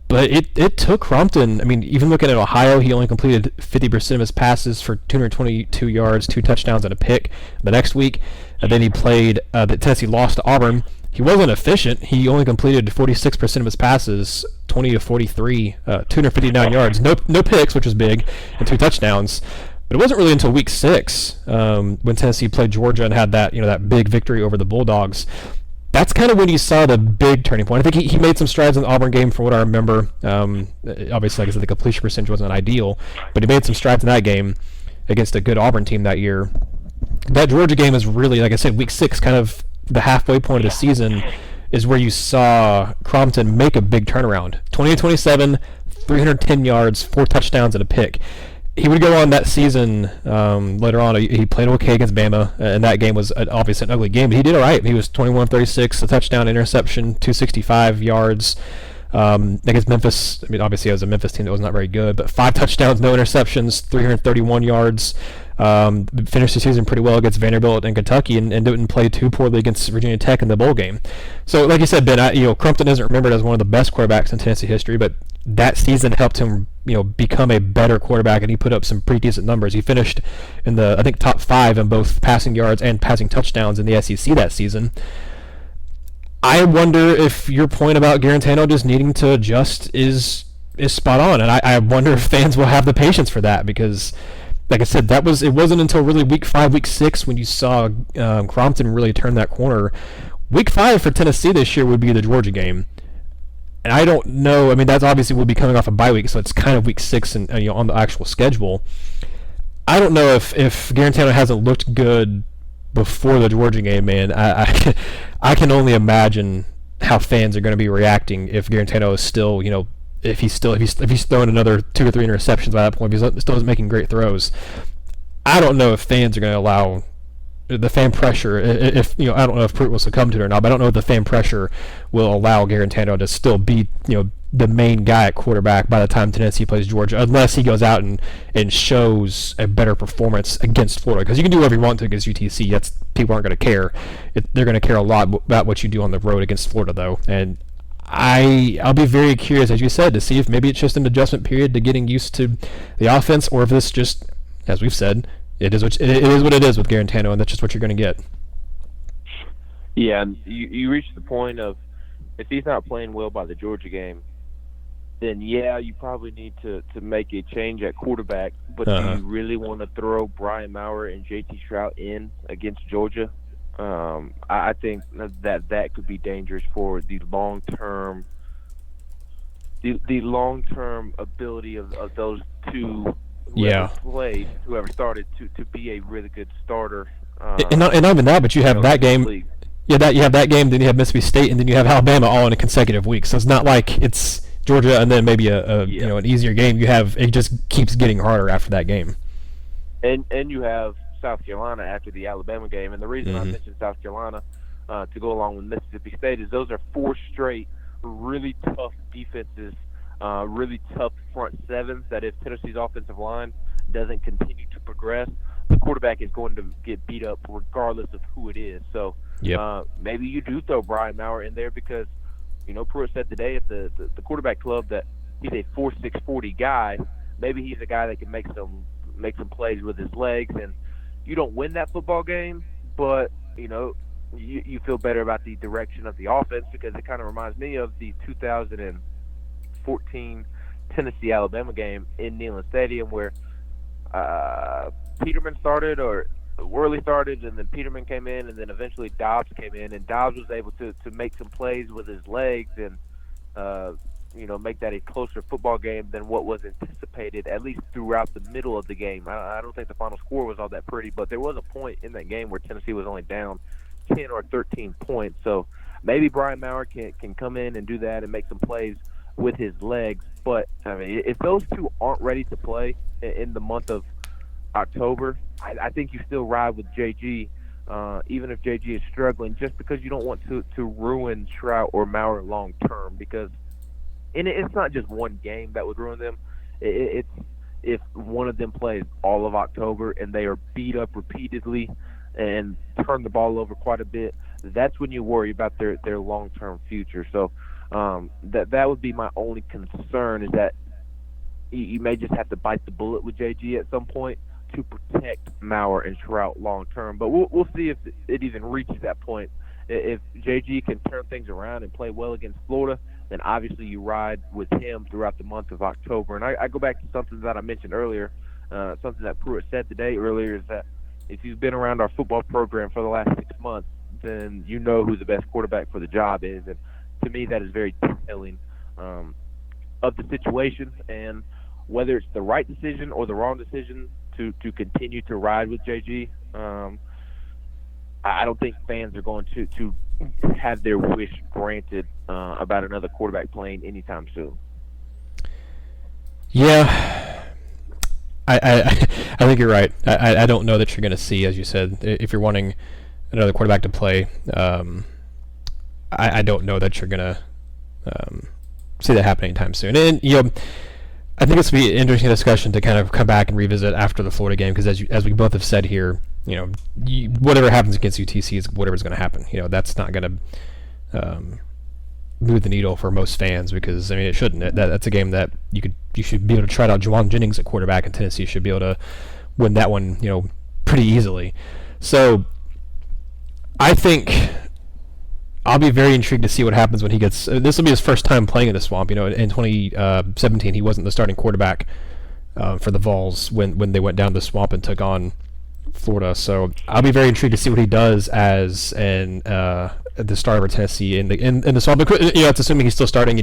But it took Crompton. Even looking at Ohio, he only completed 50% of his passes for 222 yards, 2 touchdowns, and a pick the next week. And then he played the Tennessee lost to Auburn. He wasn't efficient. He only completed 46% of his passes, 20-43, 259 yards, no picks, which was big, and 2 touchdowns. But it wasn't really until week 6 when Tennessee played Georgia and had that big victory over the Bulldogs. That's kind of when you saw the big turning point. I think he made some strides in the Auburn game from what I remember. Obviously, like I said, the completion percentage wasn't ideal, but he made some strides in that game against a good Auburn team that year. That Georgia game is really, like I said, week 6, kind of the halfway point of the season, is where you saw Crompton make a big turnaround. 28-27, 310 yards, 4 touchdowns, and a pick. He would go on that season later on. He played okay against Bama, and that game was obviously an ugly game, but he did all right. He was 21-36, a touchdown, interception, 265 yards. Against Memphis, I mean, obviously it was a Memphis team that was not very good, but 5 touchdowns, no interceptions, 331 yards. Finished the season pretty well against Vanderbilt and Kentucky, and didn't play too poorly against Virginia Tech in the bowl game. So, like you said, Ben, Crumpton isn't remembered as one of the best quarterbacks in Tennessee history, but that season helped him, become a better quarterback, and he put up some pretty decent numbers. He finished in the, I think, top 5 in both passing yards and passing touchdowns in the SEC that season. I wonder if your point about Guarantano just needing to adjust is spot on, and I wonder if fans will have the patience for that, because, like I said, it wasn't until really week 5, week 6 when you saw Crompton really turn that corner. Week 5 for Tennessee this year would be the Georgia game, and I don't know. I mean, that's obviously will be coming off a bye week, so it's kind of week 6 and on the actual schedule. I don't know if Guarantano hasn't looked good before the Georgia game, man. I can only imagine how fans are going to be reacting if Guarantano is still, if he's throwing another 2 or 3 interceptions by that point, if he still isn't making great throws. I don't know if fans are going to allow the fan pressure. If I don't know if Pruitt will succumb to it or not, but I don't know if the fan pressure will allow Guarantano to still be, the main guy at quarterback by the time Tennessee plays Georgia, unless he goes out and shows a better performance against Florida. Because you can do whatever you want to against UTC. People aren't going to care. They're going to care a lot about what you do on the road against Florida, though. And I'll be very curious, as you said, to see if maybe it's just an adjustment period to getting used to the offense, or if this just, as we've said, it is what it is with Guarantano, and that's just what you're going to get. Yeah, and you reach the point of, if he's not playing well by the Georgia game, then you probably need to make a change at quarterback. But do you really want to throw Brian Maurer and J.T. Stroud in against Georgia? I think that could be dangerous for the long-term ability of those two whoever started to be a really good starter. And not even that, but you have that game. Yeah, you have that game, then you have Mississippi State, and then you have Alabama all in a consecutive week. So it's not like it's Georgia and then maybe an easier game. It just keeps getting harder after that game. And you have South Carolina after the Alabama game, and the reason I mentioned South Carolina to go along with Mississippi State is those are 4 straight really tough defenses, really tough front sevens that if Tennessee's offensive line doesn't continue to progress, the quarterback is going to get beat up regardless of who it is. So maybe you do throw Brian Maurer in there because, Pruitt said today at the quarterback club that he's a 4.6 40 guy. Maybe he's a guy that can make some plays with his legs, and you don't win that football game, but you feel better about the direction of the offense, because it kind of reminds me of the 2014 Tennessee-Alabama game in Neyland Stadium, where Peterman started, or Worley started, and then Peterman came in, and then eventually Dobbs came in, and Dobbs was able to make some plays with his legs and make that a closer football game than what was anticipated, at least throughout the middle of the game. I don't think the final score was all that pretty, but there was a point in that game where Tennessee was only down 10 or 13 points. So maybe Brian Maurer can come in and do that and make some plays with his legs. But, I mean, if those two aren't ready to play in the month of October, I think you still ride with JG, even if JG is struggling, just because you don't want to ruin Stroud or Maurer long term, because it's not just one game that would ruin them. It's if one of them plays all of October and they are beat up repeatedly and turn the ball over quite a bit, that's when you worry about their long-term future. So that would be my only concern, is that you may just have to bite the bullet with JG at some point to protect Maurer and Stroud long-term. But we'll see if it even reaches that point. If JG can turn things around and play well against Florida, then obviously you ride with him throughout the month of October. And I go back to something that I mentioned earlier, something that Pruitt said today earlier, is that if you've been around our football program for the last 6 months, then you know who the best quarterback for the job is. And to me, that is very telling of the situation, and whether it's the right decision or the wrong decision to continue to ride with JG. I don't think fans are going to have their wish granted about another quarterback playing anytime soon. Yeah, I think you're right. I don't know that you're going to see, as you said, if you're wanting another quarterback to play. I don't know that you're going to see that happen anytime soon. And I think it's going to be an interesting discussion to kind of come back and revisit after the Florida game, because as we both have said here, whatever happens against UTC is whatever's going to happen. That's not going to move the needle for most fans, because it shouldn't. That's a game that you should be able to try out Juwan Jennings at quarterback, and Tennessee should be able to win that one, pretty easily. So I think I'll be very intrigued to see what happens when he gets. This will be his first time playing in the Swamp. In 2017 he wasn't the starting quarterback for the Vols when they went down the Swamp and took on Florida. So I'll be very intrigued to see what he does as the starter of Tennessee in the Swamp. It's assuming he's still starting.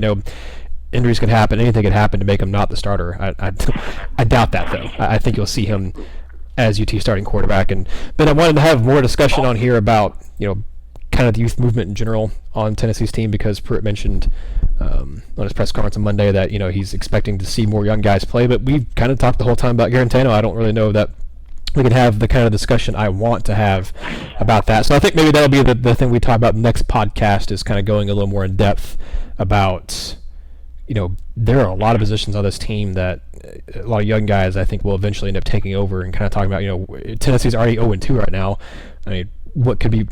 Injuries could happen, anything could happen to make him not the starter. I doubt that, though. I think you'll see him as UT starting quarterback. And then I wanted to have more discussion on here about kind of the youth movement in general on Tennessee's team, because Pruitt mentioned on his press conference on Monday that he's expecting to see more young guys play. But we've kind of talked the whole time about Guarantano. I don't really know that we can have the kind of discussion I want to have about that. So I think maybe that'll be the thing we talk about next podcast, is kind of going a little more in depth about, there are a lot of positions on this team that a lot of young guys I think will eventually end up taking over, and kind of talking about, Tennessee's already 0-2 right now. What could be,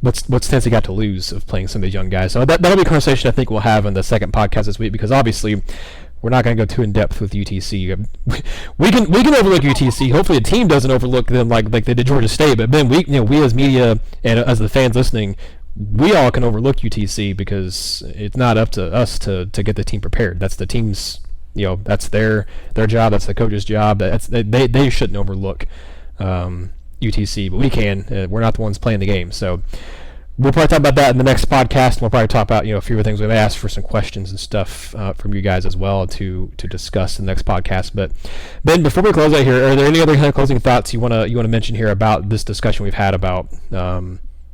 what's Tennessee got to lose of playing some of these young guys? So that'll be a conversation I think we'll have in the second podcast this week, because obviously we're not going to go too in depth with UTC. We can overlook UTC. Hopefully, the team doesn't overlook them like they did Georgia State. But then we as media and as the fans listening, we all can overlook UTC, because it's not up to us to get the team prepared. That's the team's. That's their job. That's the coach's job. They shouldn't overlook UTC, but we can. We're not the ones playing the game, so. We'll probably talk about that in the next podcast. We'll probably talk about a few other things. We've asked for some questions and stuff from you guys as well to discuss in the next podcast. But Ben, before we close out here, are there any other kind of closing thoughts you want to mention here about this discussion we've had about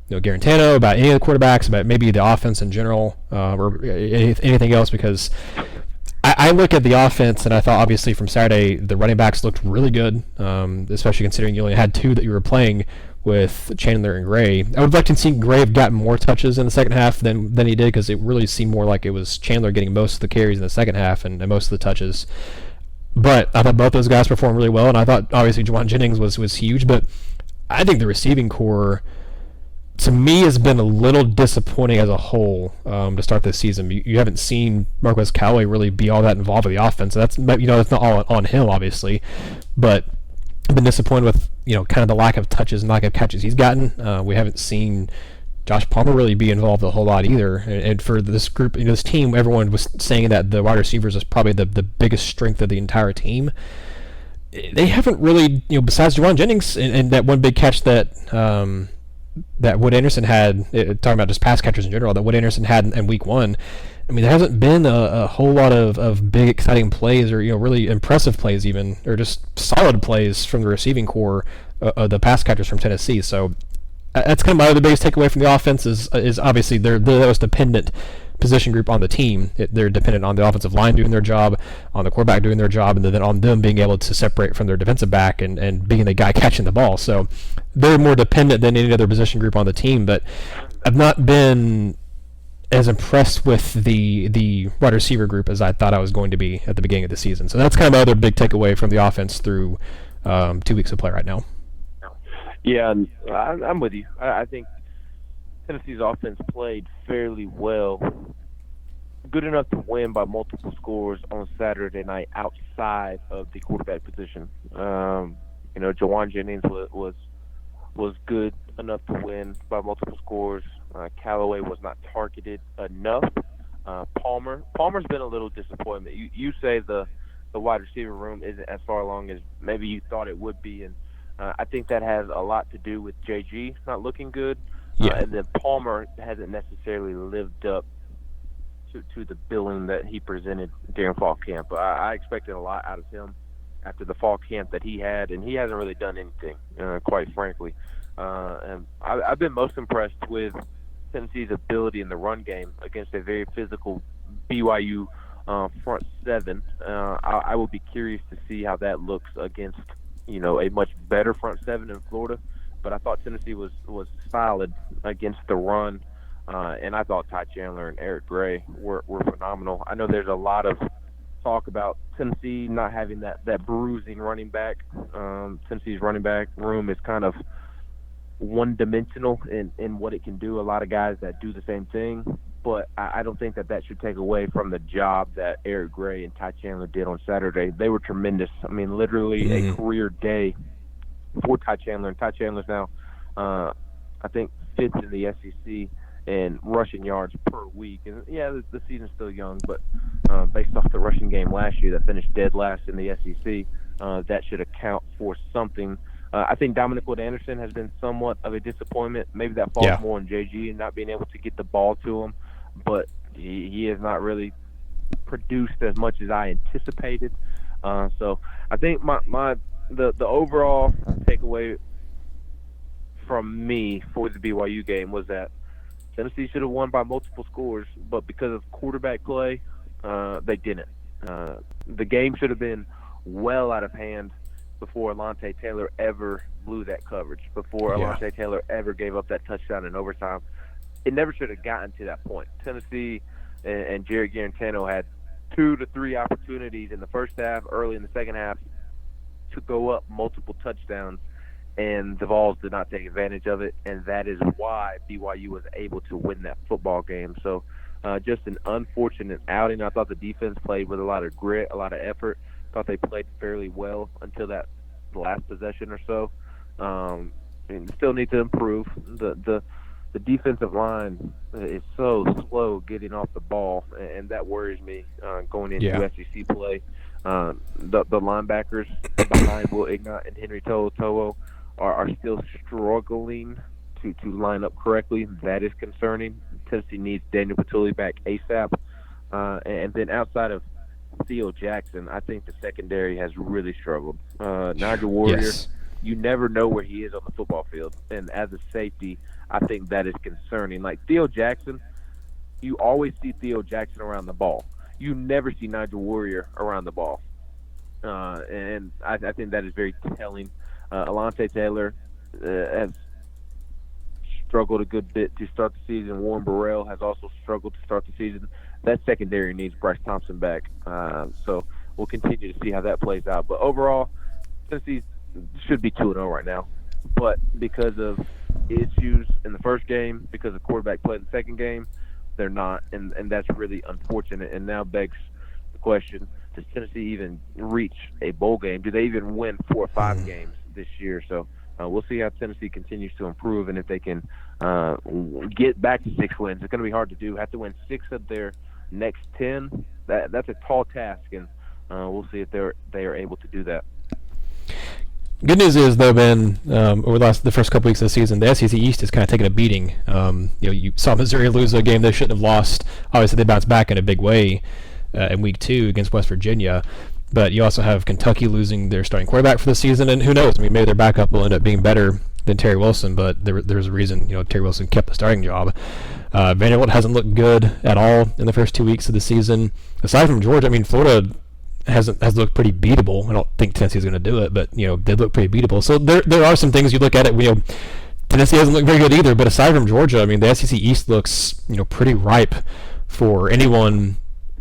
Guarantano, about any of the quarterbacks, about maybe the offense in general, or anything else? Because I look at the offense, and I thought obviously from Saturday the running backs looked really good, especially considering you only had two that you were playing with Chandler and Gray. I would like to see Gray have gotten more touches in the second half than he did, because it really seemed more like it was Chandler getting most of the carries in the second half and most of the touches. But I thought both those guys performed really well, and I thought obviously Juwan Jennings was huge. But I think the receiving core, to me, has been a little disappointing as a whole to start this season. You haven't seen Marquez Callaway really be all that involved with the offense. That's not all on him, obviously, but I've been disappointed with kind of the lack of touches and lack of catches he's gotten. We haven't seen Josh Palmer really be involved a whole lot either. And for this group, this team, everyone was saying that the wide receivers is probably the biggest strength of the entire team. They haven't really, besides Juwan Jennings and that one big catch that that Wood Anderson had, talking about just pass catchers in general, that Wood Anderson had in week 1. There hasn't been a whole lot of big exciting plays, or really impressive plays even, or just solid plays from the receiving core of the pass catchers from Tennessee. So that's kind of my other biggest takeaway from the offense is obviously they're the most dependent position group on the team. They're dependent on the offensive line doing their job, on the quarterback doing their job, and then on them being able to separate from their defensive back and being the guy catching the ball. So they're more dependent than any other position group on the team. But I've not been as impressed with the wide receiver group as I thought I was going to be at the beginning of the season. So that's kind of my other big takeaway from the offense through 2 weeks of play right now. Yeah, I'm with you. I think Tennessee's offense played fairly well, good enough to win by multiple scores on Saturday night outside of the quarterback position. Juwan Jennings was good enough to win by multiple scores. Callaway was not targeted enough. Palmer's been a little disappointment. You say the wide receiver room isn't as far along as maybe you thought it would be, and I think that has a lot to do with JG not looking good. Yeah. And then Palmer hasn't necessarily lived up to the billing that he presented during fall camp. I expected a lot out of him after the fall camp that he had, and he hasn't really done anything, quite frankly. And I've been most impressed with Tennessee's ability in the run game against a very physical BYU front seven. I will be curious to see how that looks against, a much better front seven in Florida. But I thought Tennessee was solid against the run, and I thought Ty Chandler and Eric Gray were phenomenal. I know there's a lot of talk about Tennessee not having that bruising running back. Tennessee's running back room is kind of one-dimensional in what it can do. A lot of guys that do the same thing, but I don't think that should take away from the job that Eric Gray and Ty Chandler did on Saturday. They were tremendous. I mean, literally a career day for Ty Chandler, and Ty Chandler's now, I think, 5th in the SEC in rushing yards per week. And yeah, the season's still young, but based off the rushing game last year that finished dead last in the SEC, that should account for something. I think Dominic Wood-Anderson has been somewhat of a disappointment. Maybe that falls more on JG and not being able to get the ball to him, but he has not really produced as much as I anticipated. So I think the overall takeaway from me for the BYU game was that Tennessee should have won by multiple scores, but because of quarterback play, they didn't. The game should have been well out of hand before Alontae Taylor ever blew that coverage, before Alontae Taylor ever gave up that touchdown in overtime. It never should have gotten to that point. Tennessee and Jarrett Guarantano had 2 to 3 opportunities in the first half, early in the second half, to go up multiple touchdowns, and the Vols did not take advantage of it, and that is why BYU was able to win that football game. So just an unfortunate outing. I thought the defense played with a lot of grit, a lot of effort. Thought they played fairly well until that last possession or so. And still need to improve. The defensive line is so slow getting off the ball, and that worries me going into SEC play. The linebackers behind Will Ignat and Henry To'o are still struggling to line up correctly. That is concerning. Tennessee needs Daniel Patulli back ASAP. And then outside of Theo Jackson, I think the secondary has really struggled. Nigel Warrior, you never know where he is on the football field. And as a safety, I think that is concerning. Like Theo Jackson, you always see Theo Jackson around the ball. You never see Nigel Warrior around the ball. And I think that is very telling. Alontae Taylor has struggled a good bit to start the season. Warren Burrell has also struggled to start the season. That secondary needs Bryce Thompson back. So we'll continue to see how that plays out. But overall, Tennessee should be 2-0 right now. But because of issues in the first game, because of quarterback play in the second game, they're not. And that's really unfortunate. And now begs the question, does Tennessee even reach a bowl game? Do they even win 4 or 5 games this year? So we'll see how Tennessee continues to improve and if they can get back to 6 wins. It's going to be hard to do. Have to win 6 of their next 10. That's a tall task, and we'll see if they are able to do that. Good news is, though, Ben, over the first couple weeks of the season, the SEC East is kind of taking a beating. You saw Missouri lose a game they shouldn't have lost. Obviously, they bounced back in a big way in Week 2 against West Virginia. But you also have Kentucky losing their starting quarterback for the season, and who knows? I mean, maybe their backup will end up being better than Terry Wilson, but there's a reason Terry Wilson kept the starting job. Vanderbilt hasn't looked good at all in the first 2 weeks of the season. Aside from Georgia, I mean, Florida has looked pretty beatable. I don't think Tennessee's going to do it, but they look pretty beatable. So there are some things you look at it. Tennessee hasn't looked very good either. But aside from Georgia, I mean, the SEC East looks pretty ripe for anyone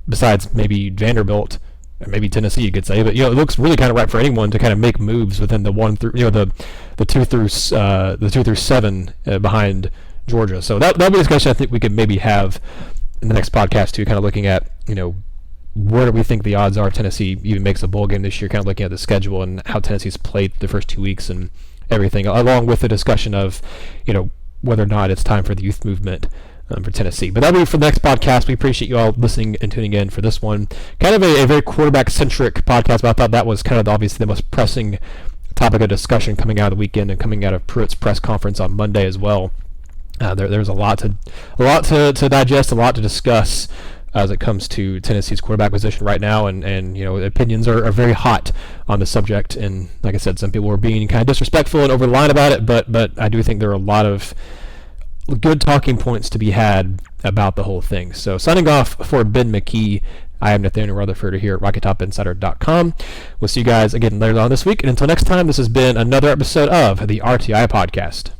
besides maybe Vanderbilt. Or maybe Tennessee, you could say, but it looks really kind of ripe for anyone to kind of make moves within the 1 through the 2 through 7 behind Georgia. So that'll be a discussion I think we could maybe have in the next podcast too, kind of looking at where do we think the odds are Tennessee even makes a bowl game this year, kind of looking at the schedule and how Tennessee's played the first 2 weeks and everything, along with the discussion of whether or not it's time for the youth movement for Tennessee. But that'll be for the next podcast. We appreciate you all listening and tuning in for this one. Kind of a very quarterback-centric podcast, but I thought that was kind of obviously the most pressing topic of discussion coming out of the weekend and coming out of Pruitt's press conference on Monday as well. There's a lot to digest, a lot to discuss as it comes to Tennessee's quarterback position right now, and opinions are very hot on the subject. And like I said, some people were being kind of disrespectful and over the line about it, but I do think there are a lot of good talking points to be had about the whole thing. So signing off for Ben McKee, I am Nathaniel Rutherford here at RocketTopInsider.com. We'll see you guys again later on this week. And until next time, this has been another episode of the RTI Podcast.